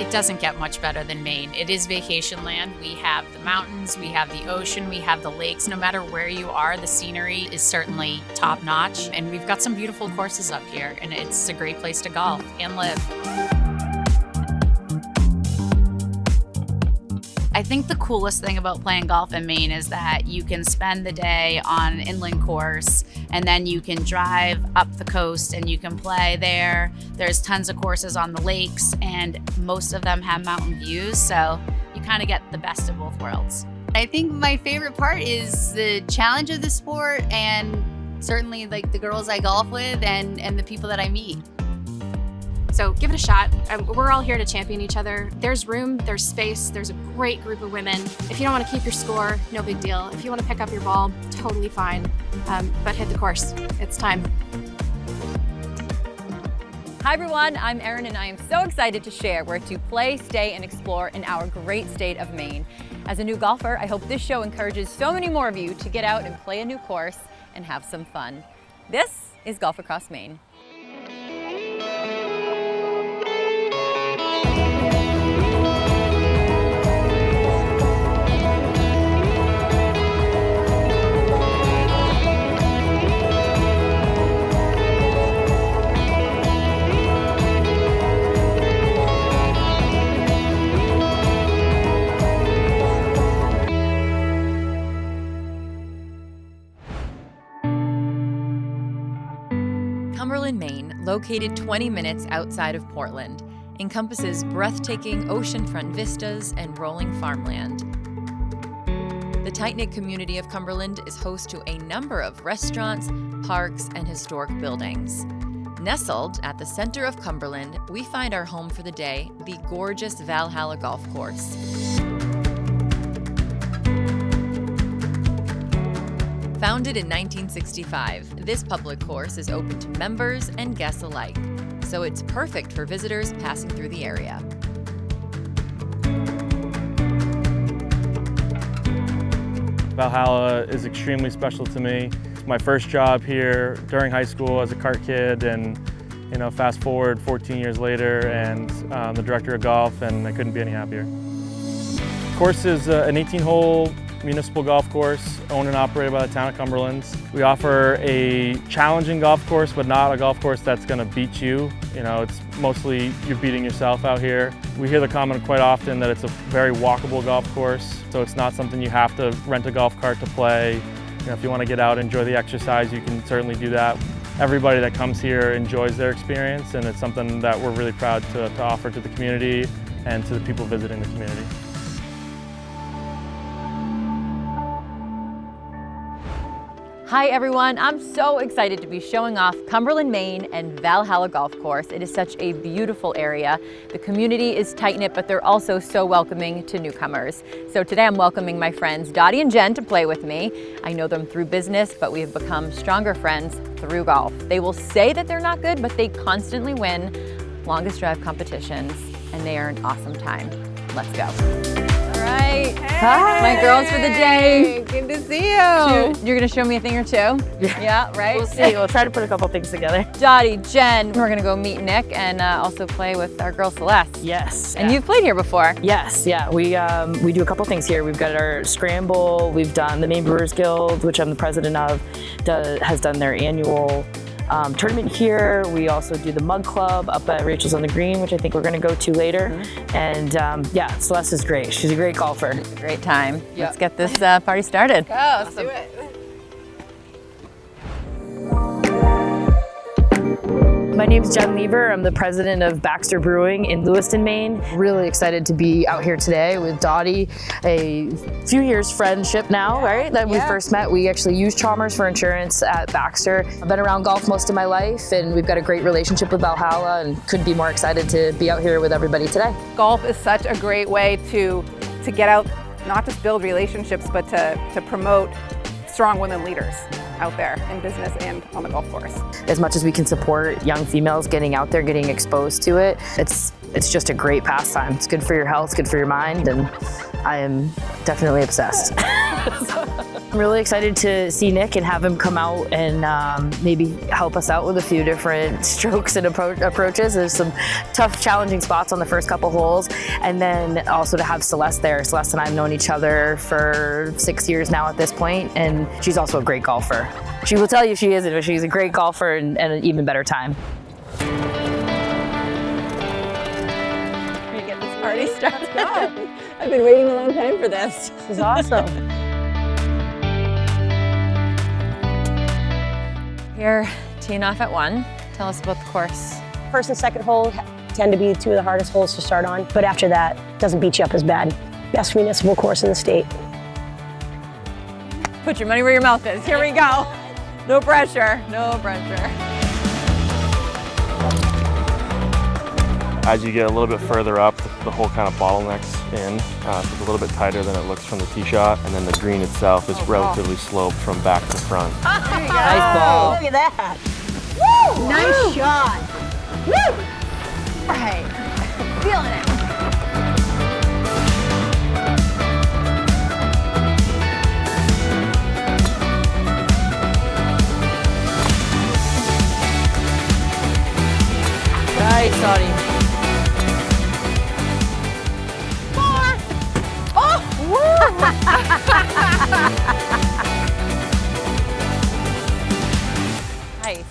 It doesn't get much better than Maine. It is vacation land. We have the mountains, we have the ocean, we have the lakes. No matter where you are, the scenery is certainly top notch. And we've got some beautiful courses up here, and it's a great place to golf and live. I think the coolest thing about playing golf in Maine is that you can spend the day on an inland course and then you can drive up the coast and you can play there. There's tons of courses on the lakes and most of them have mountain views, so you kind of get the best of both worlds. I think my favorite part is the challenge of the sport and certainly like the girls I golf with and the people that I meet. So give it a shot. We're all here to champion each other. There's room, there's space, there's a great group of women. If you don't want to keep your score, no big deal. If you want to pick up your ball, totally fine. But hit the course. It's time. Hi everyone, I'm Erin and I am so excited to share where to play, stay, and explore in our great state of Maine. As a new golfer, I hope this show encourages so many more of you to get out and play a new course and have some fun. This is Golf Across Maine. Cumberland, Maine, located 20 minutes outside of Portland, encompasses breathtaking oceanfront vistas and rolling farmland. The tight-knit community of Cumberland is host to a number of restaurants, parks, and historic buildings. Nestled at the center of Cumberland, we find our home for the day, the gorgeous Val Halla Golf Course. Founded in 1965, this public course is open to members and guests alike, so it's perfect for visitors passing through the area. Val Halla is extremely special to me. It's my first job here during high school as a cart kid, and fast forward 14 years later, and I'm the director of golf, and I couldn't be any happier. The course is an 18-hole municipal golf course owned and operated by the town of Cumberland. We offer a challenging golf course, but not a golf course that's going to beat you. It's mostly you're beating yourself out here. We hear the comment quite often that it's a very walkable golf course, so it's not something you have to rent a golf cart to play. If you want to get out and enjoy the exercise, you can certainly do that. Everybody that comes here enjoys their experience, and it's something that we're really proud to offer to the community and to the people visiting the community. Hi everyone, I'm so excited to be showing off Cumberland, Maine and Val Halla Golf Course. It is such a beautiful area. The community is tight-knit, but they're also so welcoming to newcomers. So today I'm welcoming my friends Dottie and Jen to play with me. I know them through business, but we have become stronger friends through golf. They will say that they're not good, but they constantly win longest drive competitions, and they are an awesome time. Let's go. All right. Hi. My girls for the day. Good to see you. You're gonna show me a thing or two? Yeah, right? We'll see. We'll try to put a couple things together. Dottie, Jen, we're gonna go meet Nick and also play with our girl Celeste. Yes. And you've played here before. Yes, yeah. We do a couple things here. We've got our scramble. We've done the Maine Brewers Guild, which I'm the president of, has done their annual tournament here. We also do the Mug Club up at Rachel's on the Green, which I think we're going to go to later. Mm-hmm. And yeah, Celeste is great. She's a great golfer. It's a great time. Yep. Let's get this party started. Go, let's do it. My name's Jen Lever. I'm the president of Baxter Brewing in Lewiston, Maine. Really excited to be out here today with Dottie. A few years friendship now, right? That we first met. We actually use Chalmers for insurance at Baxter. I've been around golf most of my life, and we've got a great relationship with Val Halla, and couldn't be more excited to be out here with everybody today. Golf is such a great way to get out, not just build relationships, but to promote strong women leaders out there in business and on the golf course. As much as we can support young females getting out there, getting exposed to it, it's just a great pastime. It's good for your health, it's good for your mind, and I am definitely obsessed. I'm really excited to see Nick and have him come out and maybe help us out with a few different strokes and approaches. There's some tough, challenging spots on the first couple holes. And then also to have Celeste there. Celeste and I have known each other for 6 years now at this point, and she's also a great golfer. She will tell you she isn't, but she's a great golfer and an even better time. Ready to get this party started? Let's go. I've been waiting a long time for this. This is awesome. Here, teeing off at 1. Tell us about the course. First and second hole tend to be two of the hardest holes to start on, but after that, doesn't beat you up as bad. Best municipal course in the state. Put your money where your mouth is. Here we go. No pressure, no pressure. As you get a little bit further up, the hole kind of bottlenecks in. So it's a little bit tighter than it looks from the tee shot, and then the green itself is relatively sloped from back to front. There you go. Nice ball. Look at that. Woo! Nice shot. Woo! Right. Feeling it. Nice, Dottie. Nice.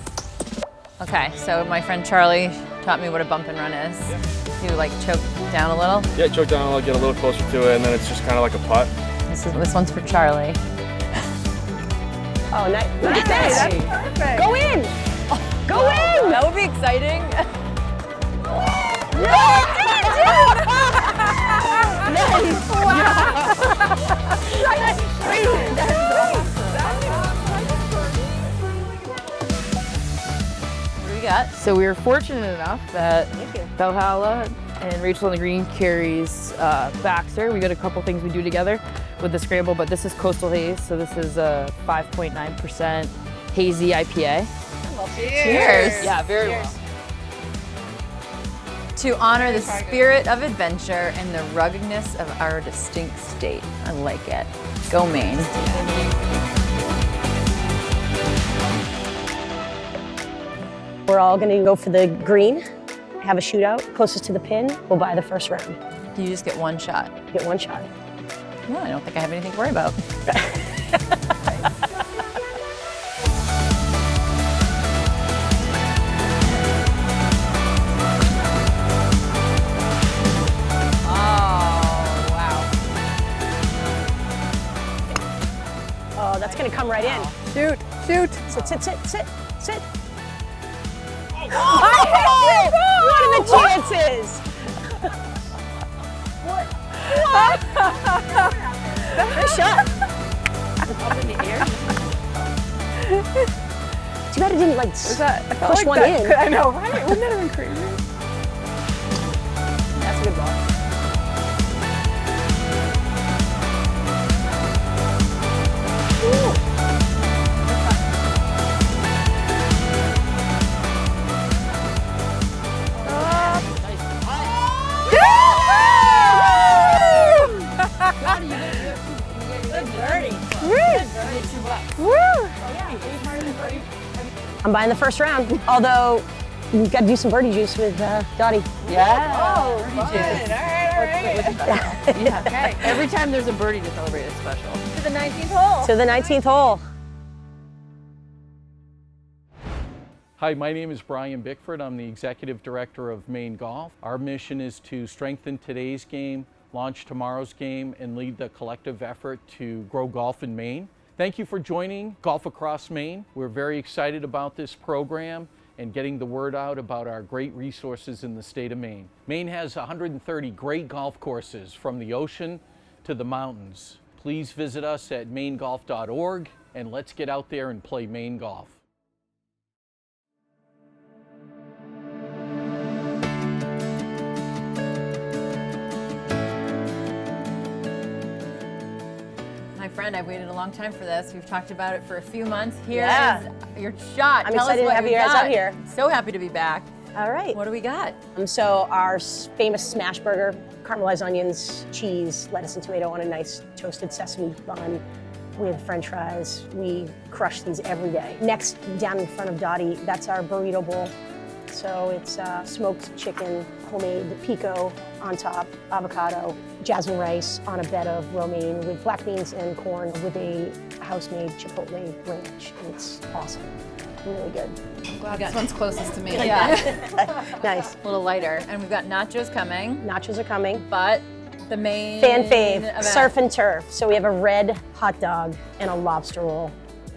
Okay, so my friend Charlie taught me what a bump and run is. You like choke down a little. Yeah, choke down a little, get a little closer to it, and then it's just kind of like a putt. This one's for Charlie. Oh, nice. Nice. That's perfect. Go in. Go in. That would be exciting. What do we got? So we were fortunate enough that Val Halla and Rachel on the green carries Baxter. We got a couple things we do together with the scramble, but this is Coastal Haze, so this is a 5.9% hazy IPA. Cheers. Yeah, very well. To honor the spirit of adventure and the ruggedness of our distinct state. I like it. Go Maine. We're all going to go for the green, have a shootout. Closest to the pin will buy the first round. You just get one shot. Get one shot. Well, I don't think I have anything to worry about. Oh, that's going to come right in. Shoot, shoot. Sit, sit, sit, sit, sit. Oh! What are the chances? Nice shot. Up in the air. Too bad it didn't like push like one in. I know, right? Wouldn't that have been crazy? That's a good ball. I'm buying the first round, although we've got to do some birdie juice with Dottie. Yeah. Oh, All right. Yeah. Okay. Every time there's a birdie to celebrate, it's special. To the 19th hole. To the 19th hole. Hi, my name is Brian Bickford. I'm the Executive Director of Maine Golf. Our mission is to strengthen today's game, launch tomorrow's game, and lead the collective effort to grow golf in Maine. Thank you for joining Golf Across Maine. We're very excited about this program and getting the word out about our great resources in the state of Maine. Maine has 130 great golf courses from the ocean to the mountains. Please visit us at mainegolf.org and let's get out there and play Maine golf. My friend, I've waited a long time for this. We've talked about it for a few months. Here Yeah. is your shot. I'm Tell excited us what to have you you guys got. out here. So happy to be back. All right. What do we got? So our famous smash burger, caramelized onions, cheese, lettuce and tomato on a nice toasted sesame bun, with French fries. We crush these every day. Next, down in front of Dottie, that's our burrito bowl. So it's smoked chicken, homemade pico on top, avocado, jasmine rice on a bed of romaine with black beans and corn with a house-made chipotle ranch. It's awesome. Really good. I'm glad this one's closest to me. Yeah. Nice. A little lighter. And we've got nachos coming, Nachos are coming. but the main Fan fave, event. surf and turf. So we have a red hot dog and a lobster roll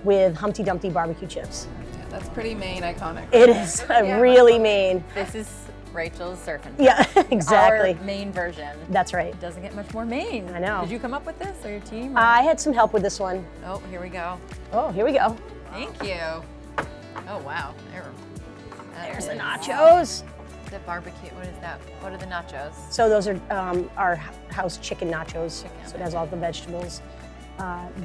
with Humpty Dumpty barbecue chips. That's pretty Maine iconic. It is really Maine. This is Rachel's surf and Yeah, exactly. Our main version. That's right. It doesn't get much more Maine. I know. Did you come up with this or your team? or- I had some help with this one. Oh, here we go. Oh, here we go. Thank you. Oh, wow. There's the nachos. The barbecue, what is that? What are the nachos? So those are our house chicken nachos. So it has all the vegetables.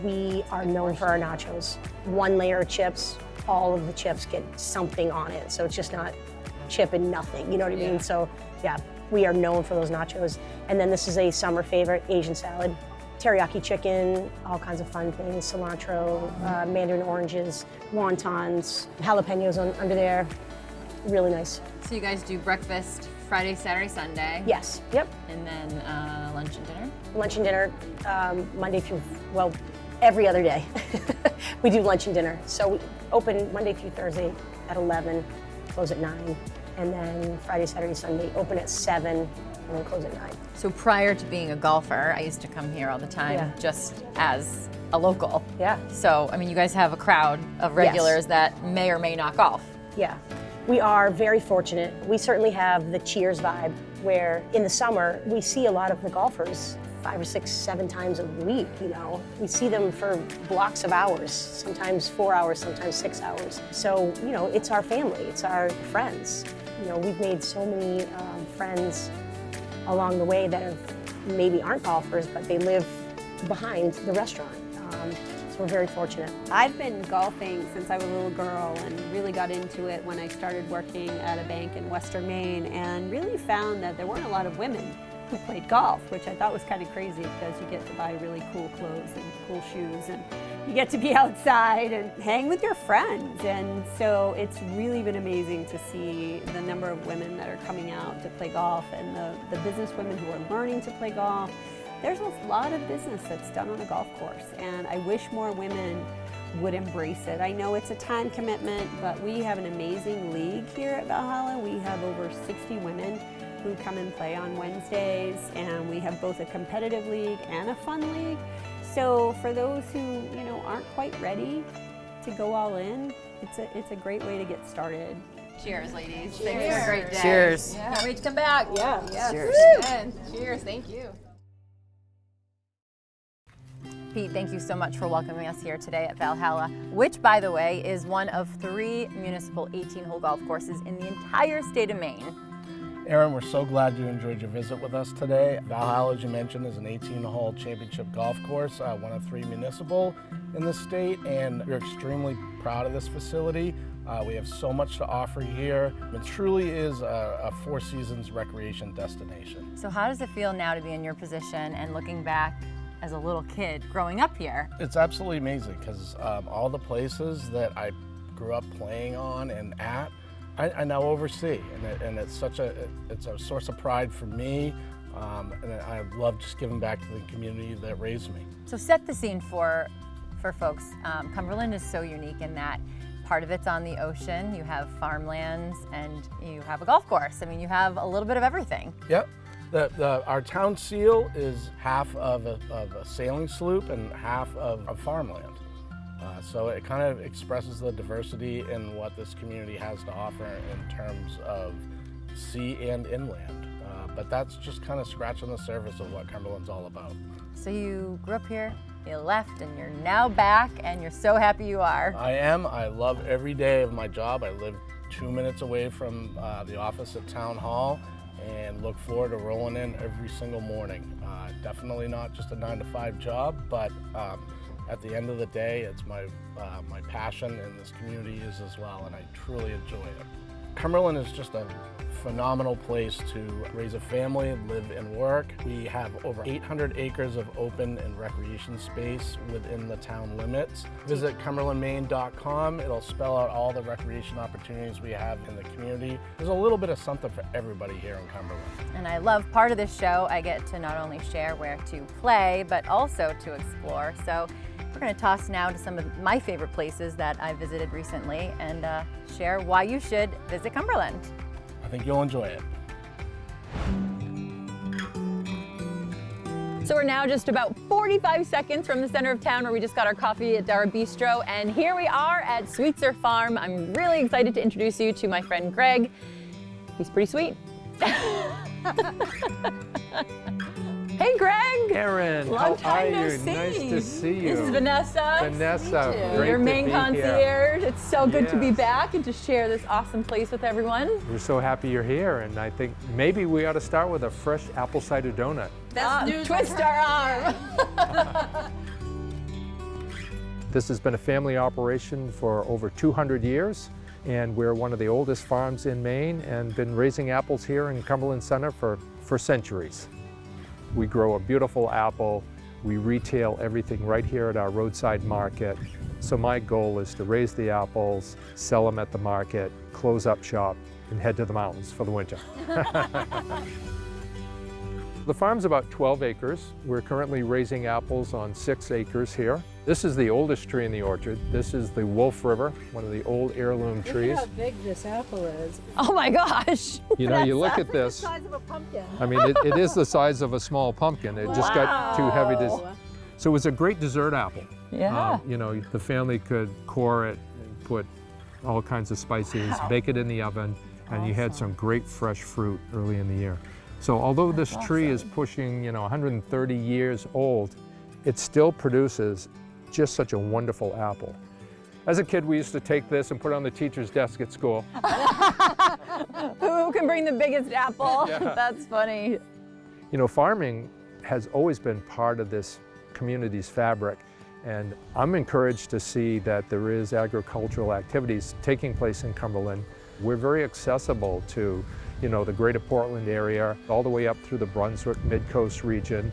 We are known for our nachos. One layer of chips, all of the chips get something on it. So it's just not chip and nothing, you know what I mean? So yeah, we are known for those nachos. And then this is a summer favorite, Asian salad. Teriyaki chicken, all kinds of fun things, cilantro, mandarin oranges, wontons, jalapenos under there. Really nice. So you guys do breakfast Friday, Saturday, Sunday. Yes, yep. And then lunch and dinner? Lunch and dinner, Monday through, well, every other day. We do lunch and dinner. So we open Monday through Thursday at 11, close at 9. And then Friday, Saturday, Sunday, open at 7, and then close at 9. So prior to being a golfer, I used to come here all the time just as a local. Yeah. So, I mean, you guys have a crowd of regulars that may or may not golf. Yeah. We are very fortunate. We certainly have the Cheers vibe where in the summer we see a lot of the golfers 5 or 6, 7 times a week, you know. We see them for blocks of hours, sometimes 4 hours, sometimes 6 hours. So, you know, it's our family, it's our friends. You know, we've made so many friends along the way that maybe aren't golfers, but they live behind the restaurant. So we're very fortunate. I've been golfing since I was a little girl and really got into it when I started working at a bank in Western Maine and really found that there weren't a lot of women who played golf, which I thought was kind of crazy because you get to buy really cool clothes and cool shoes and you get to be outside and hang with your friends. And so it's really been amazing to see the number of women that are coming out to play golf and the business women who are learning to play golf. There's a lot of business that's done on a golf course, and I wish more women would embrace it. I know it's a time commitment, but we have an amazing league here at Val Halla. We have over 60 women who come and play on Wednesdays, and we have both a competitive league and a fun league. So for those who, you know, aren't quite ready to go all in, it's a great way to get started. Cheers, ladies. Cheers. Thanks for a great day. Cheers. Yeah. Can't wait to come back. Yeah. Cheers. Good. Cheers. Thank you. Pete, thank you so much for welcoming us here today at Val Halla, which, by the way, is one of 3 municipal 18-hole golf courses in the entire state of Maine. Erin, we're so glad you enjoyed your visit with us today. Val Halla, as you mentioned, is an 18-hole championship golf course, one of 3 municipal in the state, and we're extremely proud of this facility. We have so much to offer here. It truly is a 4 seasons recreation destination. So how does it feel now to be in your position and looking back as a little kid growing up here? It's absolutely amazing because all the places that I grew up playing on and at, I now oversee, and it's a source of pride for me, and I love just giving back to the community that raised me. So set the scene for folks. Cumberland is so unique in that part of it's on the ocean, you have farmlands, and you have a golf course. I mean, you have a little bit of everything. Yep. Our town seal is half of a sailing sloop and half of farmland. So it kind of expresses the diversity in what this community has to offer in terms of sea and inland. But that's just kind of scratching the surface of what Cumberland's all about. So you grew up here, you left, and you're now back, and you're so happy you are. I am. I love every day of my job. I live 2 minutes away from the office at Town Hall, and look forward to rolling in every single morning. Definitely not just a 9-to-5 job, but at the end of the day, it's my passion, and this community is as well, and I truly enjoy it. Cumberland is just a phenomenal place to raise a family, live and work. We have over 800 acres of open and recreation space within the town limits. Visit CumberlandMaine.com. It'll spell out all the recreation opportunities we have in the community. There's a little bit of something for everybody here in Cumberland. And I love part of this show, I get to not only share where to play, but also to explore. So we're going to toss now to some of my favorite places that I visited recently and share why you should visit Cumberland. I think you'll enjoy it. So we're now just about 45 seconds from the center of town where we just got our coffee at our bistro, and here we are at Sweetzer Farm. I'm really excited to introduce you to my friend Greg. He's pretty sweet. Hey, Greg. Erin, Long how are time no you? see. Nice to see you. This is Vanessa. Vanessa, You're great your to main be concierge. here. It's so good to be Yes. back and to share this awesome place with everyone. We're so happy you're here, and I think maybe we ought to start with a fresh apple cider donut. Twist our arm. This has been a family operation for over 200 years, and we're one of the oldest farms in Maine and been raising apples here in Cumberland Center for centuries. We grow a beautiful apple. We retail everything right here at our roadside market. So my goal is to raise the apples, sell them at the market, close up shop, and head to the mountains for the winter. The farm's about 12 acres. We're currently raising apples on 6 acres here. This is the oldest tree in the orchard. This is the Wolf River, one of the old heirloom trees. Look at how big this apple is. Oh my gosh. You know, you look at The this. size of a pumpkin. I mean, it is the size of a small pumpkin. It just got too heavy to. So it was a great dessert apple. Yeah. You know, the family could core it and put all kinds of spices, bake it in the oven, and you had some great fresh fruit early in the year. So although this tree is pushing, 130 years old, it still produces just such a wonderful apple. As a kid, we used to take this and put it on the teacher's desk at school. Who can bring the biggest apple? Yeah. That's funny. You know, farming has always been part of this community's fabric, and I'm encouraged to see that there is agricultural activities taking place in Cumberland. We're very accessible to, the greater Portland area, all the way up through the Brunswick Mid-Coast region,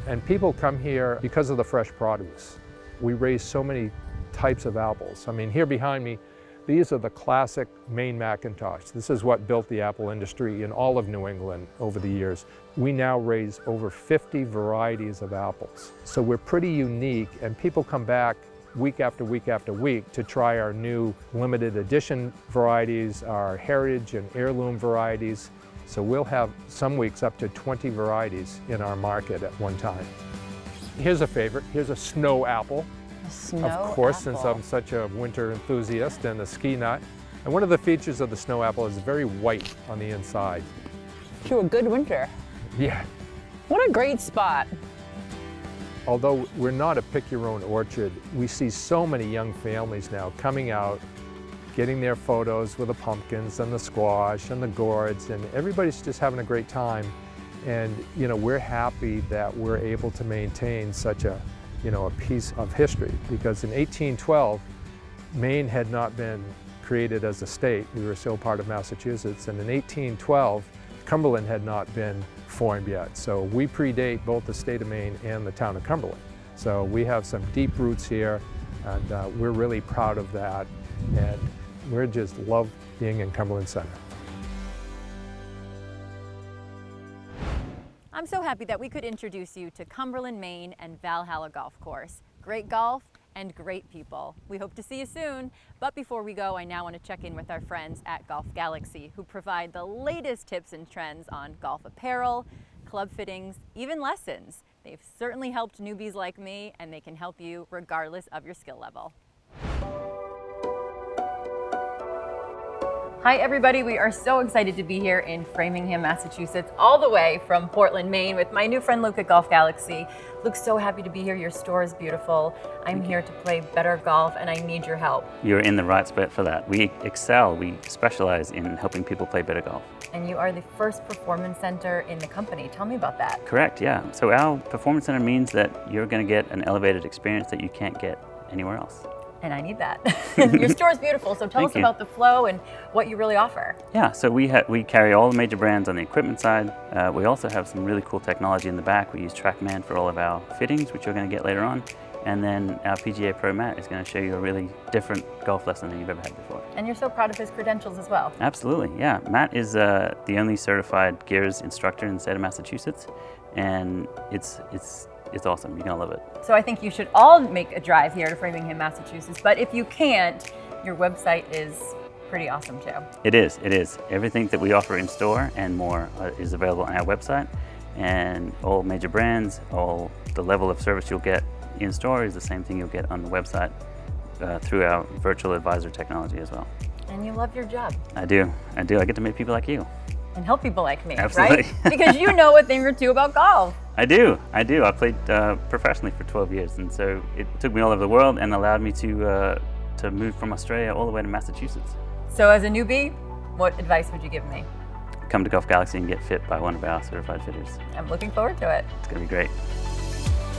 and people come here because of the fresh produce. We raise so many types of apples. I mean, here behind me, these are the classic Maine Macintosh. This is what built the apple industry in all of New England over the years. We now raise over 50 varieties of apples. So we're pretty unique, and people come back week after week after week to try our new limited edition varieties, our heritage and heirloom varieties. So we'll have some weeks up to 20 varieties in our market at one time. Here's a favorite. Here's a snow apple. Of course, since I'm such a winter enthusiast, and a ski nut. And one of the features of the snow apple is very white on the inside. To a good winter. Yeah. What a great spot. Although we're not a pick-your-own orchard, we see so many young families now coming out, getting their photos with the pumpkins and the squash and the gourds, and everybody's just having a great time. And we're happy that we're able to maintain such a piece of history, because in 1812, Maine had not been created as a state. We were still part of Massachusetts, and in 1812, Cumberland had not been formed yet. So we predate both the state of Maine and the town of Cumberland. So we have some deep roots here, and we're really proud of that, and we just love being in Cumberland Center. I'm so happy that we could introduce you to Cumberland, Maine and Val Halla Golf Course. Great golf and great people. We hope to see you soon. But before we go, I now want to check in with our friends at Golf Galaxy, who provide the latest tips and trends on golf apparel, club fittings, even lessons. They've certainly helped newbies like me, and they can help you regardless of your skill level. Hi everybody, we are so excited to be here in Framingham, Massachusetts, all the way from Portland, Maine with my new friend Luke at Golf Galaxy. Luke's so happy to be here, your store is beautiful. I'm here to play better golf and I need your help. You're in the right spot for that. We excel, we specialize in helping people play better golf. And you are the first performance center in the company. Tell me about that. Correct, yeah. So our performance center means that you're going to get an elevated experience that you can't get anywhere else. And I need that. Your store is beautiful, so tell us about the flow and what you really offer. Yeah, so we carry all the major brands on the equipment side. We also have some really cool technology in the back. We use TrackMan for all of our fittings, which you're going to get later on. And then our PGA Pro Matt is going to show you a really different golf lesson than you've ever had before. And you're so proud of his credentials as well. Absolutely, yeah. Matt is the only certified gears instructor in the state of Massachusetts, and it's awesome. You're gonna love it. So I think you should all make a drive here to Framingham, Massachusetts. But if you can't, your website is pretty awesome too. It is. Everything that we offer in store and more is available on our website, and all major brands, all the level of service you'll get in store is the same thing you'll get on the website through our virtual advisor technology as well. And you love your job. I do. I get to meet people like you. And help people like me, Absolutely. right? Because you know a thing or two about golf. I do. I played professionally for 12 years, and so it took me all over the world and allowed me to move from Australia all the way to Massachusetts. So as a newbie, what advice would you give me? Come to Golf Galaxy and get fit by one of our certified fitters. I'm looking forward to it. It's going to be great.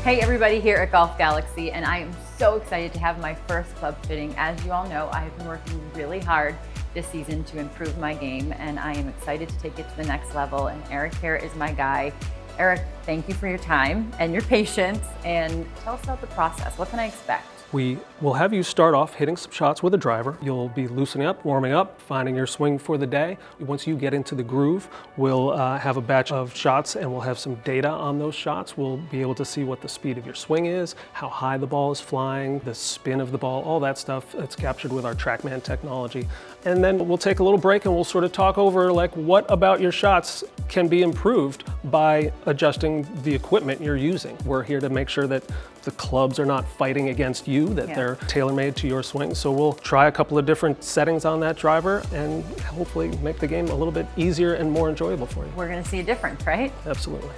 Hey everybody here at Golf Galaxy, and I am so excited to have my first club fitting. As you all know, I have been working really hard this season to improve my game, and I am excited to take it to the next level, and Eric here is my guy. Eric, thank you for your time and your patience, and tell us about the process. What can I expect? We will have you start off hitting some shots with a driver. You'll be loosening up, warming up, finding your swing for the day. Once you get into the groove, we'll have a batch of shots and we'll have some data on those shots. We'll be able to see what the speed of your swing is, how high the ball is flying, the spin of the ball, all that stuff. It's captured with our TrackMan technology. And then we'll take a little break and we'll sort of talk over like what about your shots can be improved by adjusting the equipment you're using. We're here to make sure that the clubs are not fighting against you, that they're tailor-made to your swing. So we'll try a couple of different settings on that driver and hopefully make the game a little bit easier and more enjoyable for you. We're gonna see a difference, right? Absolutely.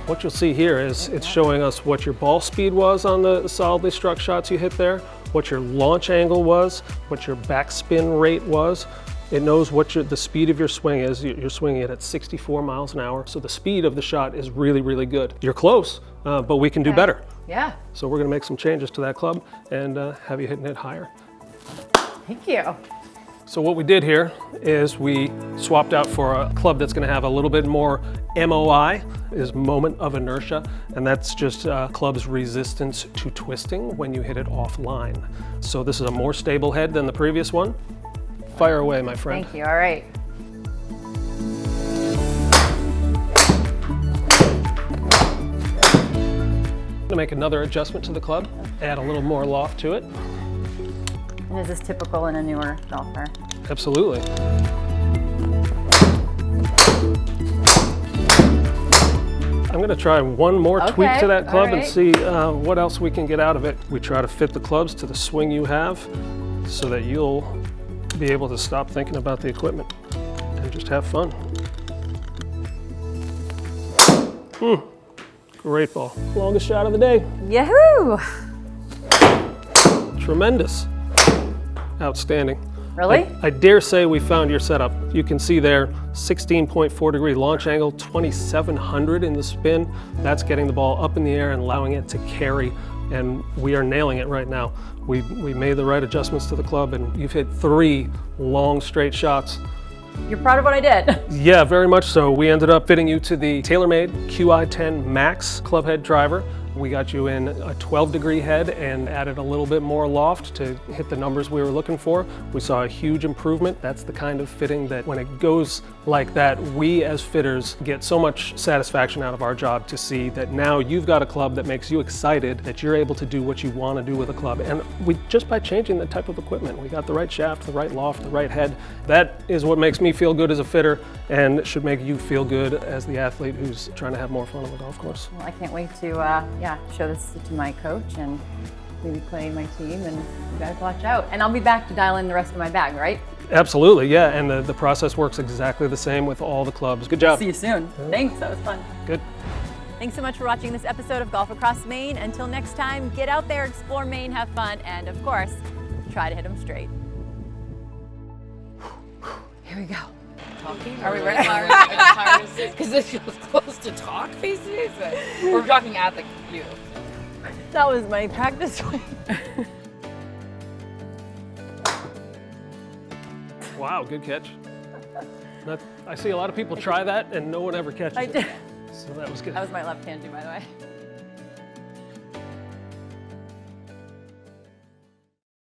What you'll see here is it's showing us what your ball speed was on the solidly struck shots you hit there, what your launch angle was, what your backspin rate was. It knows what the speed of your swing is. You're swinging it at 64 miles an hour. So the speed of the shot is really, really good. You're close, but we can do better. Yeah. So we're gonna make some changes to that club and have you hitting it higher. Thank you. So what we did here is we swapped out for a club that's gonna have a little bit more MOI, is moment of inertia, and that's just club's resistance to twisting when you hit it offline. So this is a more stable head than the previous one. Fire away, my friend. Thank you, all right. I'm gonna make another adjustment to the club, add a little more loft to it. And is this typical in a newer golfer? Absolutely. I'm gonna try one more tweak to that club and see what else we can get out of it. We try to fit the clubs to the swing you have so that you'll be able to stop thinking about the equipment and just have fun. Great ball. Longest shot of the day. Yahoo! Tremendous. Outstanding. Really? I dare say we found your setup. You can see there, 16.4 degree launch angle, 2,700 in the spin. That's getting the ball up in the air and allowing it to carry, and we are nailing it right now. We made the right adjustments to the club, and you've hit 3 long straight shots. You're proud of what I did. Yeah, very much so. We ended up fitting you to the TaylorMade QI10 Max club head driver. We got you in a 12-degree head and added a little bit more loft to hit the numbers we were looking for. We saw a huge improvement. That's the kind of fitting that when it goes like that, we as fitters get so much satisfaction out of our job to see that now you've got a club that makes you excited, that you're able to do what you want to do with a club. And just by changing the type of equipment, we got the right shaft, the right loft, the right head. That is what makes me feel good as a fitter and should make you feel good as the athlete who's trying to have more fun on the golf course. Well, I can't wait to show this to my coach and maybe play my team, and you guys watch out. And I'll be back to dial in the rest of my bag, right? Absolutely, yeah, and the process works exactly the same with all the clubs. Good job. See you soon. Thanks, that was fun. Good. Thanks so much for watching this episode of Golf Across Maine. Until next time, get out there, explore Maine, have fun, and of course, try to hit them straight. Here we go. Talking? Are we ready? Because this feels close to talk face to face. We're talking at the computer. That was my practice swing. Wow, good catch. I see a lot of people try that and no one ever catches I it. did. So that was good. That was my left hand too, by the way.